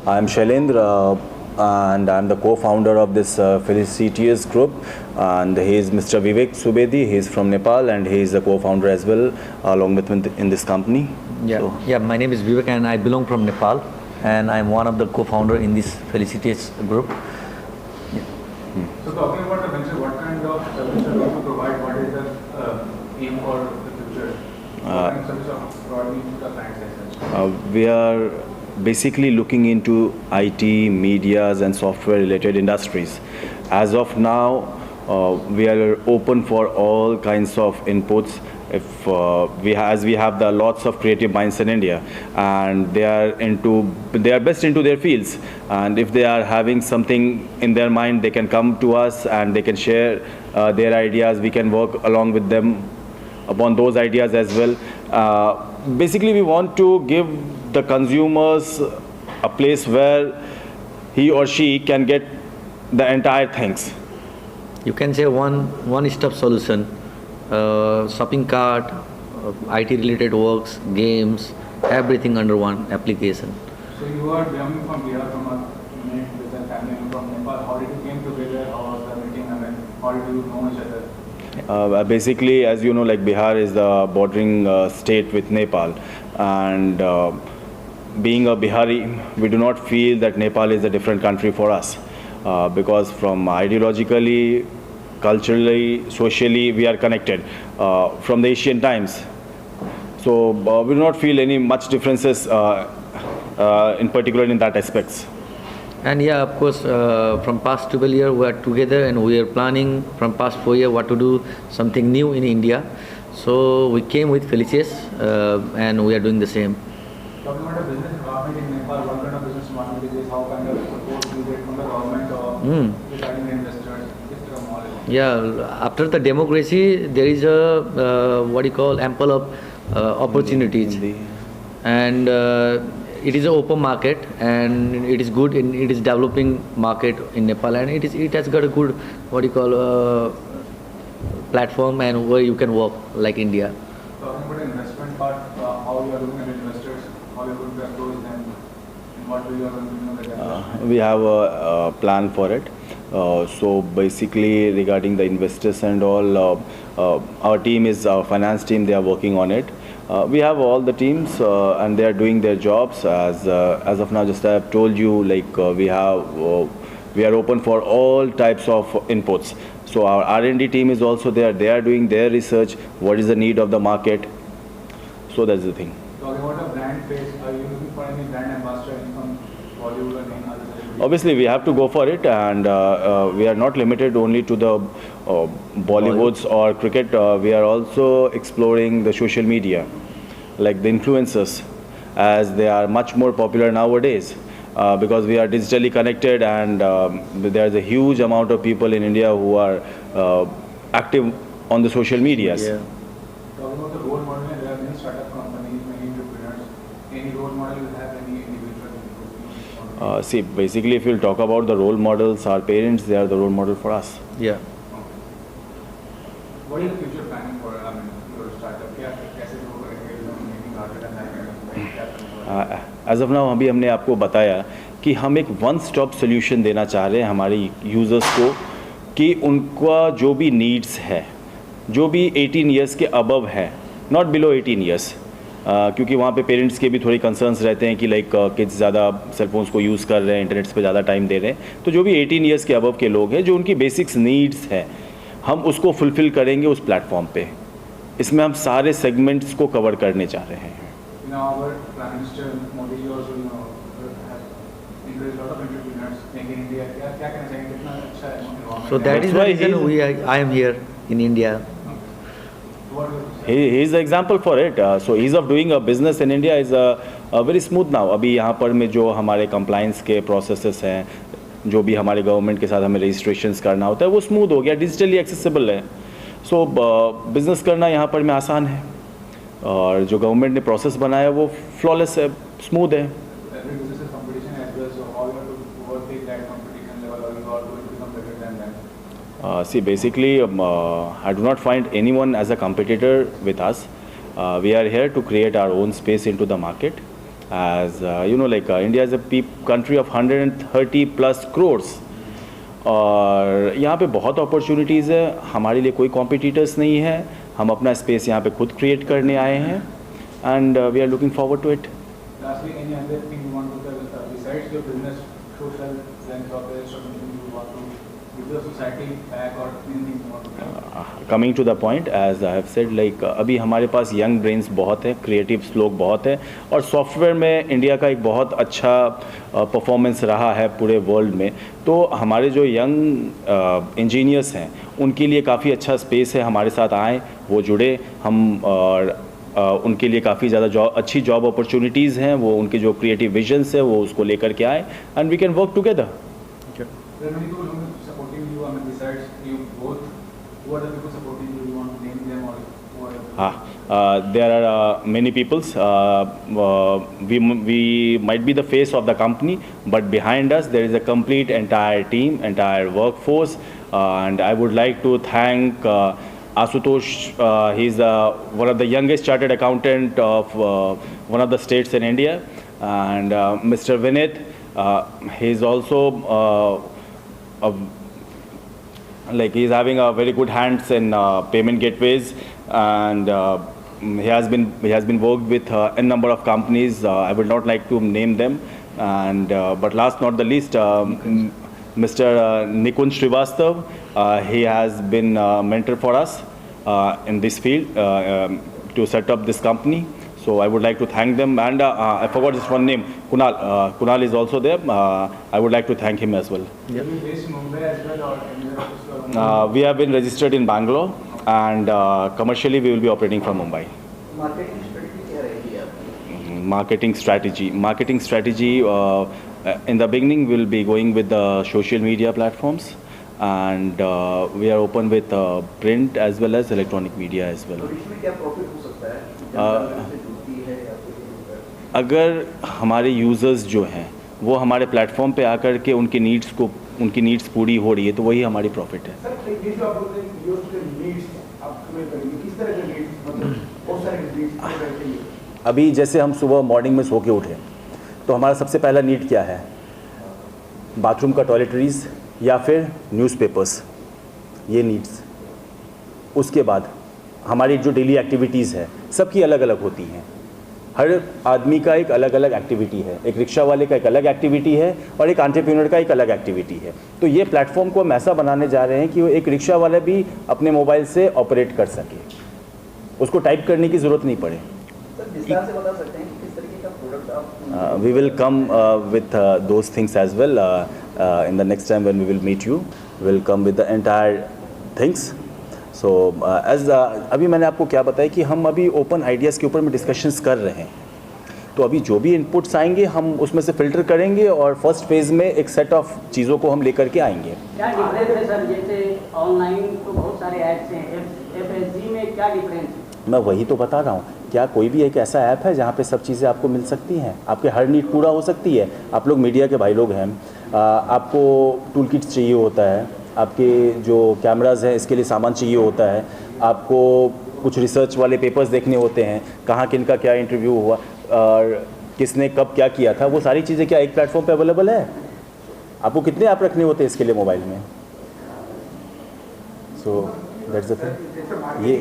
I'm Shailendra, and I'm the co-founder of this Felicitious group. And he is Mr. Vivek Subedi. He is from Nepal, and he is the co-founder as well, along with me in this company. Yeah. My name is Vivek, and I belong from Nepal, and I'm one of the co-founder in this Felicitious group. So talking about the venture, what kind of service are you to provide? What is the aim for the future? What kind of service are providing to the clients as such? We are basically looking into IT, medias, and software-related industries. As of now, we are open for all kinds of inputs. If as we have the lots of creative minds in India, and they are best into their fields, and if they are having something in their mind, they can come to us and they can share their ideas. We can work along with them upon those ideas as well. Basically, we want to give the consumers a place where he or she can get the entire things. You can say one-stop solution, shopping cart, IT-related works, games, everything under one application. So you are coming from Bihar, from a unit with a family from Nepal. How did you came together? How was the meeting? I mean, how did you know each other? Basically, as you know, like Bihar is the bordering state with Nepal, and being a Bihari, we do not feel that Nepal is a different country for us, because from ideologically, culturally, socially, we are connected from the Asian times. So we do not feel any much differences in particular in that aspects. And yeah, of course, from past 12 years we are together, and we are planning from past 4 years what to do something new in India. So we came with Felicitious, and we are doing the same. Talking about the business environment in Nepal, what kind of business environment is this? How kind of support do you get from the government or regarding the investors? Just a knowledge. Yeah, after the democracy, there is a ample of opportunities, and it is an open market, and it is good in it is developing market in Nepal, and it has got a good platform and where you can work like India. Talking about the investment part, how you are looking at investors, how you are going to approach them, and what will you are going to do with them? We have a plan for it. So basically, regarding the investors and all, our team is our finance team. They are working on it. We have all the teams, and they are doing their jobs. As of now, just I have told you, like we are open for all types of inputs. So our R&D team is also there. They are doing their research. What is the need of the market? So that's the thing. Talking about a brand face, are you looking for any brand ambassador from Bollywood or any other celebrity? Obviously, we have to go for it, and we are not limited only to the Bollywoods or cricket. We are also exploring the social media, like the influencers, as they are much more popular nowadays, because we are digitally connected, and there is a huge amount of people in India who are active on the social medias. Yeah. Talking about the role model, there are many startup companies, many entrepreneurs. Any role model will have any individual? See, basically, if you talk about the role models, our parents, they are the role model for us. Yeah. What is the future planning for your startup? कैसे grow करेंगे? Making larger than that kind of thing? क्या planning for? As of now अभी हमने आपको बताया कि हम एक वन स्टॉप सोल्यूशन देना चाह रहे हैं हमारे यूज़र्स को, कि उनका जो भी नीड्स है, जो भी 18 ईयर्स के अबव है, नॉट बिलो 18 ईयर्स, क्योंकि वहाँ पे पेरेंट्स के भी थोड़ी कंसर्न्स रहते हैं कि लाइक किड्स ज़्यादा सेलफोन्स को यूज़ कर रहे हैं, इंटरनेट्स पे ज़्यादा टाइम दे रहे हैं. तो जो भी 18 ईयर्स के अबव के लोग हैं, जो उनकी बेसिक्स नीड्स है, हम उसको फुलफ़िल करेंगे उस प्लेटफॉर्म पे. इसमें हम सारे सेगमेंट्स को कवर करने चाह रहे हैं. Our Prime Minister Modi ji also has encouraged a lot of entrepreneurs making India. क्या कहना चाहेंगे, कितना अच्छा है environment? So that is the reason I am here in India. What He is the example for it. So ease of doing a business in India is very smooth now. अभी यहाँ पर में जो हमारे compliance के processes हैं, जो भी हमारे गवर्नमेंट के साथ हमें registrations करना होता है, वो smooth हो गया, digitally accessible है. So business करना यहाँ पर में आसान है, और जो गवर्नमेंट ने प्रोसेस बनाया वो फ्लॉलेस है, स्मूथ है. every business is competition as well, so how you have to overtake that competition level, or you are going to become better than them? See, basically, I do not find anyone as a competitor with us. We are here to create our own space into the market, as India is a country of 130 plus crores, और यहाँ पे बहुत opportunities है. हमारे लिए कोई competitors नहीं है. हम अपना स्पेस यहाँ पे खुद क्रिएट करने आए हैं, and we are looking forward to it. Lastly, any other thing you want to tell besides your business, social lens of it, something you want to give the society back or anything you want to tell? Coming to the point, as I have said, अभी हमारे पास young brains बहुत है, creatives लोग बहुत हैं, और software में India का एक बहुत अच्छा परफॉर्मेंस रहा है पूरे वर्ल्ड में. तो हमारे जो यंग इंजीनियर्स हैं उनके लिए काफ़ी अच्छा स्पेस है. हमारे साथ आएँ, वो जुड़े, हम और उनके लिए काफ़ी ज़्यादा अच्छी जॉब अपॉर्चुनिटीज़ हैं. वो उनके जो क्रिएटिव विजन्स है वो उसको लेकर के आए, and we can work together. There are many people who are supporting you. I mean, besides you both, who are the people supporting you? You want to name them or who are? There are many peoples. We might be the face of the company, but behind us there is a complete entire team, entire workforce, and I would like to thank Asutosh. He's one of the youngest chartered accountant of one of the states in India, and Mr. Vinit. He's also he's having a very good hands in payment gateways, and he has been worked with a number of companies. I would not like to name them, and but last not the least, Mr. Nikunj Srivastav. He has been a mentor for us in this field to set up this company. So I would like to thank them, and I forgot this one name, Kunal. Kunal is also there. I would like to thank him as well. Are you based in Mumbai as well or anywhere else? We have been registered in Bangalore, and commercially we will be operating from Mumbai. Marketing strategy क्या रहेगी आपकी? Marketing strategy. In the beginning, we'll be going with the social media platforms, and we are open with print as well as electronic media as well. तो इसमें क्या profit हो सकता है? जनता से जुड़ती है या कोई अगर हमारे यूज़र्स जो हैं वो हमारे प्लेटफॉर्म पे आकर के उनकी नीड्स पूरी हो रही है, तो वही हमारी प्रॉफिट है. सर, ये जो आप बोलते हैं यूज़ के नीड्स आप तुम्हें करेंगे, किस तरह के नीड्स, मतलब बहुत सारे नीड्स रहते हैं. अभी जैसे हम सुबह मॉर्निंग में सो के उठे तो हमारा सबसे पहला नीड क्या है? बाथरूम का टॉयलेटरीज या फिर न्यूज़पेपर्स, ये नीड्स. उसके बाद हमारी जो डेली एक्टिविटीज़ है सबकी अलग अलग होती हैं. हर आदमी का एक अलग अलग एक्टिविटी है. एक रिक्शा वाले का एक अलग एक्टिविटी है और एक एंटरप्रेन्योर का एक अलग एक्टिविटी है. तो ये प्लेटफॉर्म को हम ऐसा बनाने जा रहे हैं कि वो एक रिक्शा वाला भी अपने मोबाइल से ऑपरेट कर सके, उसको टाइप करने की ज़रूरत नहीं पड़े. सर, विस्तार से बता सकते हैं कि किस तरीके का प्रोडक्ट आप? We will come with those things as well in the next time when we will meet you. We'll come with the entire things. So as अभी मैंने आपको क्या बताया कि हम अभी ओपन आइडियाज़ के ऊपर में डिस्कशंस कर रहे हैं. तो अभी जो भी इनपुट्स आएंगे हम उसमें से फ़िल्टर करेंगे और फर्स्ट फेज़ में एक सेट ऑफ चीज़ों को हम लेकर के आएंगे. क्या डिफरेंस है सर? जैसे ऑनलाइन तो बहुत सारे ऐप्स हैं, FSG में क्या डिफरेंस है? मैं वही तो बता रहा हूँ. क्या कोई भी एक ऐसा ऐप है जहाँ पे सब चीज़ें आपको मिल सकती हैं, आपके हर नीड पूरा हो सकती है? आप लोग मीडिया के भाई लोग हैं, आपको टूल किट्स चाहिए होता है, आपके जो कैमराज़ हैं इसके लिए सामान चाहिए होता है, आपको कुछ रिसर्च वाले पेपर्स देखने होते हैं, कहाँ किनका क्या इंटरव्यू हुआ और किसने कब क्या किया था, वो सारी चीज़ें क्या एक प्लेटफॉर्म पे अवेलेबल है? आपको कितने ऐप रखने होते हैं इसके लिए मोबाइल में? So that's the thing. ये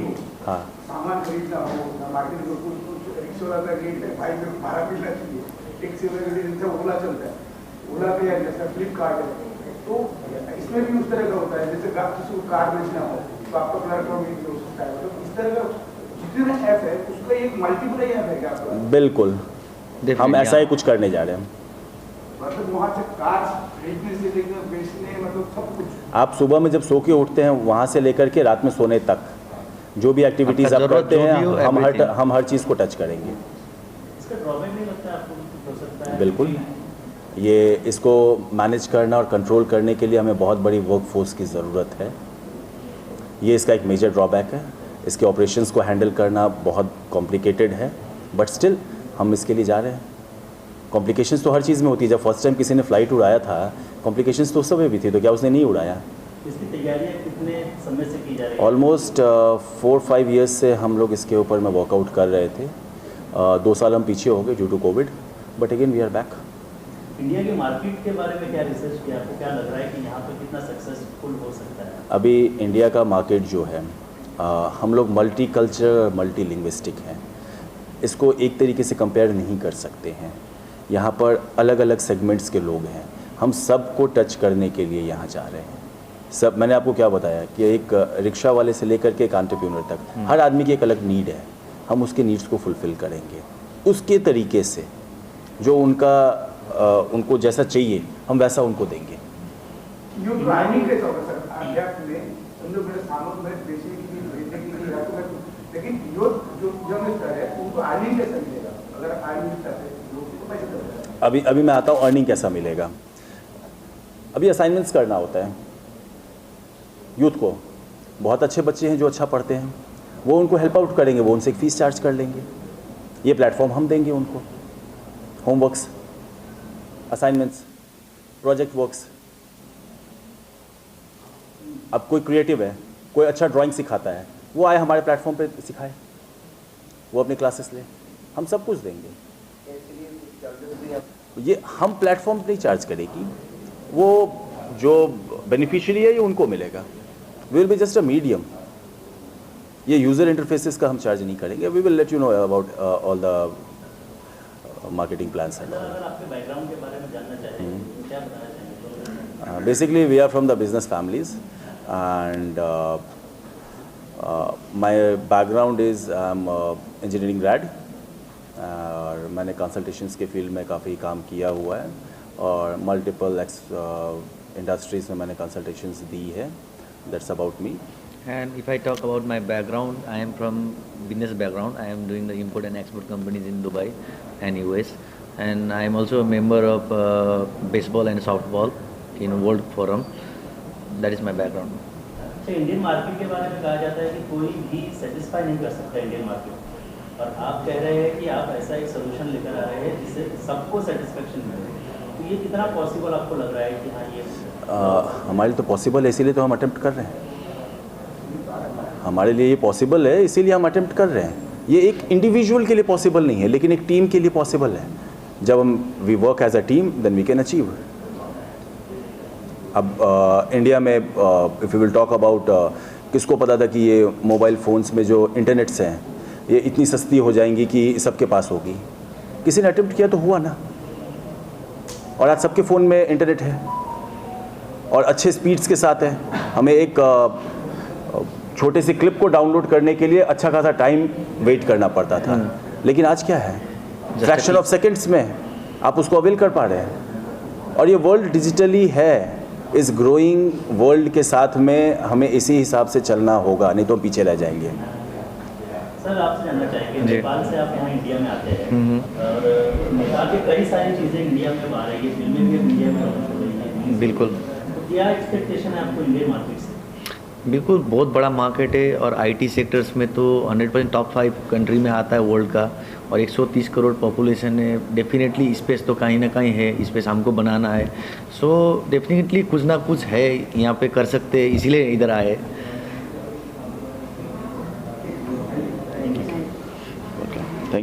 हाँ, सामान खरीदना हो, मार्केट में कुछ रिक्शा वाला का रेट है, बाइक में भाड़ा मिलना चाहिए, टैक्सी वाला का रेट जैसे ओला चलता है, ओला पे या जैसा फ्लिपकार्ट है, तो इसमें भी उस तरह का होता है. जैसे किसी को कार बेचना हो तो आपका प्लेटफॉर्म भी हो सकता है. तो इस तरह का जितने ऐप है उसका एक मल्टीपल ऐप है क्या आपका? बिल्कुल, हम ऐसा ही कुछ करने जा रहे हैं. मतलब वहाँ से कार खरीदने से लेकर बेचने, मतलब सब कुछ. आप सुबह में जब सो के उठते हैं वहाँ से लेकर के रात में सोने तक जो भी एक्टिविटीज़ आप करते हैं हम हर चीज़ को टच करेंगे. इसका ड्रॉबैक नहीं लगता है आपको कि हो सकता है? बिल्कुल, ये इसको मैनेज करना और कंट्रोल करने के लिए हमें बहुत बड़ी वर्कफोर्स की ज़रूरत है. ये इसका एक मेजर ड्रॉबैक है. इसके ऑपरेशंस को हैंडल करना बहुत कॉम्प्लिकेटेड है, बट स्टिल हम इसके लिए जा रहे हैं. कॉम्प्लिकेशंस तो हर चीज़ में होती है. जब फर्स्ट टाइम किसी ने फ़्लाइट उड़ाया था कॉम्प्लिकेशंस तो उस समय भी थी, तो क्या उसने नहीं उड़ाया? इसकी तैयारियां कितने समय से की जा रही है? ऑलमोस्ट 4-5 ईयर्स से हम लोग इसके ऊपर में वर्कआउट कर रहे थे. 2 साल हम पीछे हो गए due to Covid, But again, we are back. India की मार्केट के बारे में क्या रिसर्च किया, आपको क्या लग रहा है कि यहाँ पे कितना सक्सेसफुल हो सकता है? अभी इंडिया का मार्केट जो है, हम लोग मल्टी कल्चर मल्टी लिंग्विस्टिक हैं, इसको एक तरीके से कंपेयर नहीं कर सकते हैं। यहाँ पर अलग अलग सेगमेंट्स के लोग हैं, हम सबको टच करने के लिए यहाँ जा रहे हैं। सब, मैंने आपको क्या बताया कि एक रिक्शा वाले से लेकर के एक एंटरप्रेन्योर तक हर आदमी की एक अलग नीड है, हम उसके नीड्स को फुलफ़िल करेंगे उसके तरीके से, जो उनको जैसा चाहिए हम वैसा उनको देंगे। यूथ अर्निंग कैसा होगा सर अध्यात्म में? समझो मेरे सामने में बेसिकली भेजने के लिए आपको मैं, लेकिन यूथ जो यंगस्टर है उनको अर्निंग कैसा मिलेगा? अगर अर्निंग करते लोग तो पैसे देते। अभी मैं आता हूँ अर्निंग कैसा मिलेगा। अभी असाइनमेंट्स करना होता है यूथ को। बहुत अच्छे बच्चे हैं जो अच्छा पढ़ते हैं, वो उनको हेल्प आउट करेंगे, वो उनसे एक फ़ीस चार्ज कर लेंगे। ये प्लेटफॉर्म हम देंगे उनको। Homeworks, assignments, project works. अब कोई क्रिएटिव है, कोई अच्छा ड्राइंग सिखाता है, वो आए हमारे प्लेटफॉर्म पे सिखाए, वो अपनी क्लासेस ले, हम सब कुछ देंगे। ये हम प्लेटफॉर्म नहीं चार्ज करेगी, वो जो बेनिफिशियरी है ये उनको मिलेगा। We will be just a medium. ये यूज़र इंटरफेसेस का हम चार्ज नहीं करेंगे। We will let you know about all the marketing plans. अगर आपके बैकग्राउंड के बारे में जानना चाहें तो क्या बताना चाहेंगे? Basically, we are from the business families, and my background is I'm engineering grad, और मैंने कंसल्टेशंस के फील्ड में काफ़ी काम किया हुआ है और मल्टीपल इंडस्ट्रीज़ में मैंने कंसल्टेशंस दी है। That's about me. And if I talk about my background, I am from business background. I am doing the import and export companies in Dubai and US, and I am also a member of baseball and softball in World Forum. That is my background. अच्छा, Indian market के बारे में कहा जाता है कि कोई भी सेटिस्फाई नहीं कर सकता इंडियन मार्केट, और आप कह रहे हैं कि आप ऐसा एक सोल्यूशन लेकर आ रहे हैं जिससे सबको सेटिस्फेक्शन मिले, तो ये कितना पॉसिबल आपको लग रहा है कि हाँ ये हमारे लिए तो पॉसिबल है, इसीलिए तो हम अटेम्प्ट कर रहे हैं। हमारे लिए ये पॉसिबल है, इसीलिए हम अटेम्प्ट कर रहे हैं। ये एक इंडिविजुअल के लिए पॉसिबल नहीं है, लेकिन एक टीम के लिए पॉसिबल है। जब हम we work as a team then we can achieve. अब इंडिया में if you will talk about, किसको पता था कि ये मोबाइल फ़ोन्स में जो इंटरनेट्स हैं ये इतनी सस्ती हो जाएंगी कि सबके पास होगी? किसी ने अटेम्प्ट किया तो हुआ ना, और आज सबके फ़ोन में इंटरनेट है और अच्छे स्पीड्स के साथ है। हमें एक छोटे से क्लिप को डाउनलोड करने के लिए अच्छा खासा टाइम वेट करना पड़ता था, लेकिन आज क्या है, फ्रैक्शन ऑफ सेकंड्स में आप उसको अवेल कर पा रहे हैं। और ये वर्ल्ड डिजिटली है, इस ग्रोइंग वर्ल्ड के साथ में हमें इसी हिसाब से चलना होगा, नहीं तो हम पीछे रह जाएंगे। सर आपसे जानना चाहेंगे, नेपाल से आप यहाँ इंडिया में आते हैं और नेपाल की कई सारी चीज़ें इंडिया में बाहर आई है, फिल्में भी इंडिया में लॉन्च हो रही हैं। बिल्कुल, क्या एक्सपेक्टेशन है आपको इंडियन मार्केट से? बिल्कुल बहुत बड़ा मार्केट है, और आईटी सेक्टर्स में तो 100% टॉप 5 कंट्री में आता है वर्ल्ड का, और 130 करोड़ पॉपुलेशन है। डेफिनेटली स्पेस तो कहीं ना कहीं है, स्पेस हमको बनाना है। सो डेफिनेटली कुछ ना कुछ है यहाँ पे कर सकते हैं, इसीलिए इधर आए।